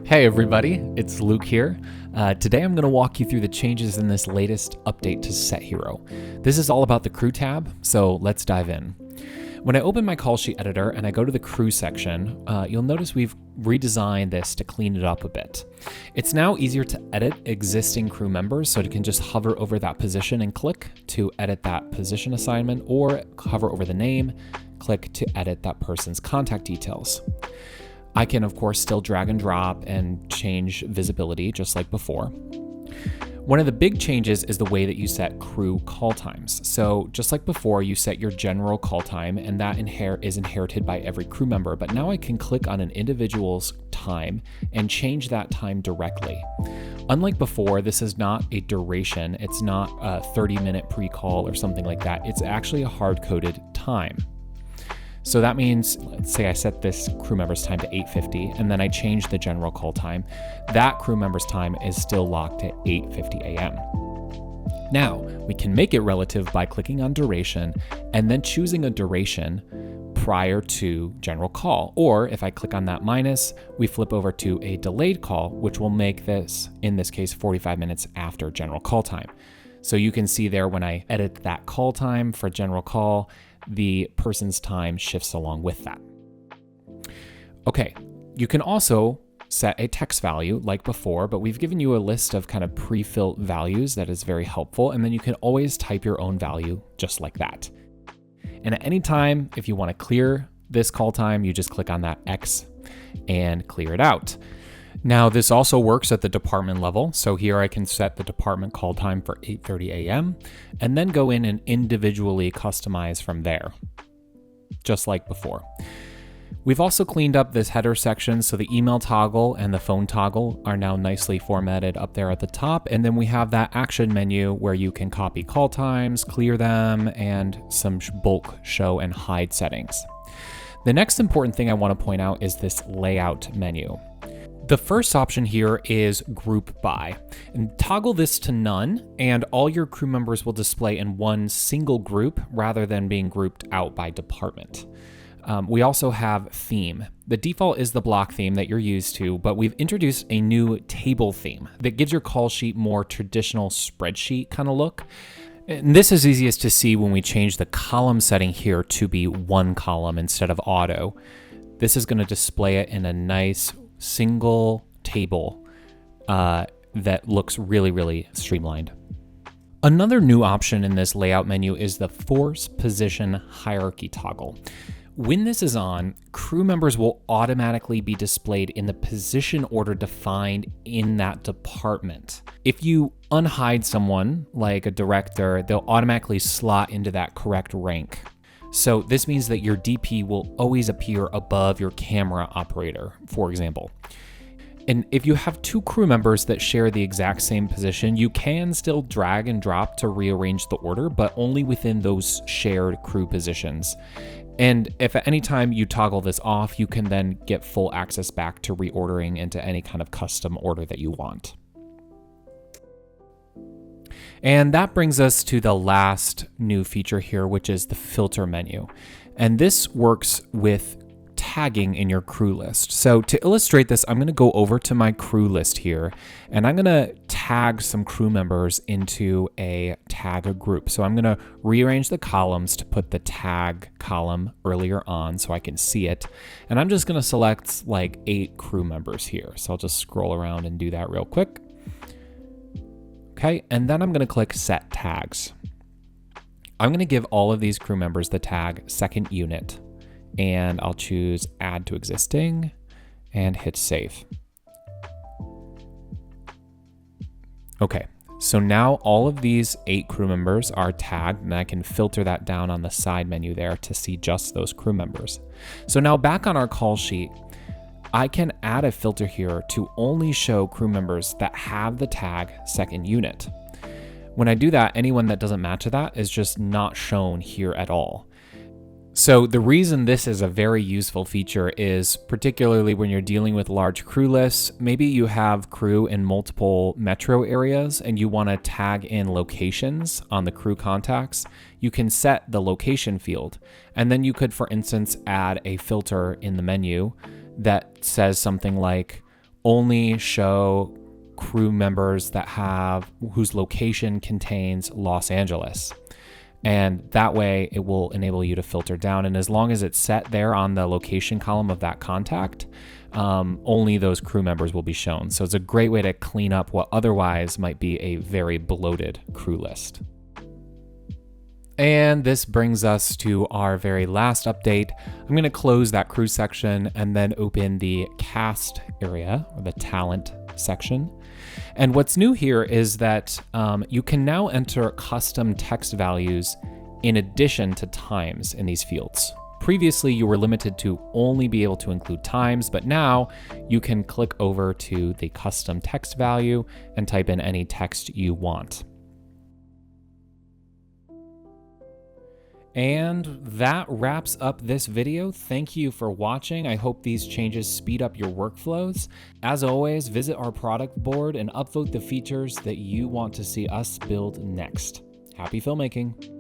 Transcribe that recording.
Hey everybody, it's Luke here. Today I'm going to walk you through the changes in this latest update to SetHero. This is all about the crew tab, so let's dive in. When I open my call sheet editor and I go to the crew section, you'll notice we've redesigned this to clean it up a bit. It's now easier to edit existing crew members, so you can just hover over that position and click to edit that position assignment, or hover over the name, click to edit that person's contact details. I can, of course, still drag and drop and change visibility just like before. One of the big changes is the way that you set crew call times. So just like before, you set your general call time and that is inherited by every crew member, but now I can click on an individual's time and change that time directly. Unlike before, this is not a duration. It's not a 30-minute pre-call or something like that. It's actually a hard-coded time. So that means, let's say I set this crew member's time to 8:50 and then I change the general call time. That crew member's time is still locked at 8:50 a.m. Now, we can make it relative by clicking on duration and then choosing a duration prior to general call. Or if I click on that minus, we flip over to a delayed call, which will make this, in this case, 45 minutes after general call time. So you can see there when I edit that call time for general call, the person's time shifts along with that. Okay, you can also set a text value like before, but we've given you a list of kind of pre-filled values that is very helpful, and then you can always type your own value just like that. And at any time, if you want to clear this call time, you just click on that X and clear it out. Now, this also works at the department level. So here I can set the department call time for 8:30 a.m. and then go in and individually customize from there, just like before. We've also cleaned up this header section, so the email toggle and the phone toggle are now nicely formatted up there at the top. And then we have that action menu where you can copy call times, clear them, and some bulk show and hide settings. The next important thing I want to point out is this layout menu. The first option here is group by, and toggle this to none, and all your crew members will display in one single group rather than being grouped out by department. We also have theme. The default is the block theme that you're used to, but we've introduced a new table theme that gives your call sheet more traditional spreadsheet kind of look. And this is easiest to see when we change the column setting here to be one column instead of auto. This is going to display it in a nice single table that looks really, really streamlined. Another new option in this layout menu is the force position hierarchy toggle. When this is on, crew members will automatically be displayed in the position order defined in that department. If you unhide someone, like a director, they'll automatically slot into that correct rank. So this means that your DP will always appear above your camera operator, for example. And if you have two crew members that share the exact same position, you can still drag and drop to rearrange the order, but only within those shared crew positions. And if at any time you toggle this off, you can then get full access back to reordering into any kind of custom order that you want. And that brings us to the last new feature here, which is the filter menu. And this works with tagging in your crew list. So to illustrate this, I'm going to go over to my crew list here, and I'm going to tag some crew members into a tag group. So I'm going to rearrange the columns to put the tag column earlier on so I can see it. And I'm just going to select like 8 crew members here. So I'll just scroll around and do that real quick. Okay, and then I'm going to click Set Tags. I'm going to give all of these crew members the tag second unit, and I'll choose Add to Existing and hit Save. Okay, so now all of these 8 crew members are tagged, and I can filter that down on the side menu there to see just those crew members. So now back on our call sheet, I can add a filter here to only show crew members that have the tag second unit. When I do that, anyone that doesn't match that is just not shown here at all. So the reason this is a very useful feature is particularly when you're dealing with large crew lists. Maybe you have crew in multiple metro areas and you want to tag in locations on the crew contacts. You can set the location field, and then you could, for instance, add a filter in the menu that says something like only show crew members whose location contains Los Angeles. And that way it will enable you to filter down. And as long as it's set there on the location column of that contact, only those crew members will be shown. So it's a great way to clean up what otherwise might be a very bloated crew list. And this brings us to our very last update. I'm going to close that crew section and then open the cast area, or the talent section. And what's new here is that you can now enter custom text values in addition to times in these fields. Previously, you were limited to only be able to include times, but now you can click over to the custom text value and type in any text you want. And that wraps up this video. Thank you for watching. I hope these changes speed up your workflows. As always, visit our product board and upvote the features that you want to see us build next. Happy filmmaking.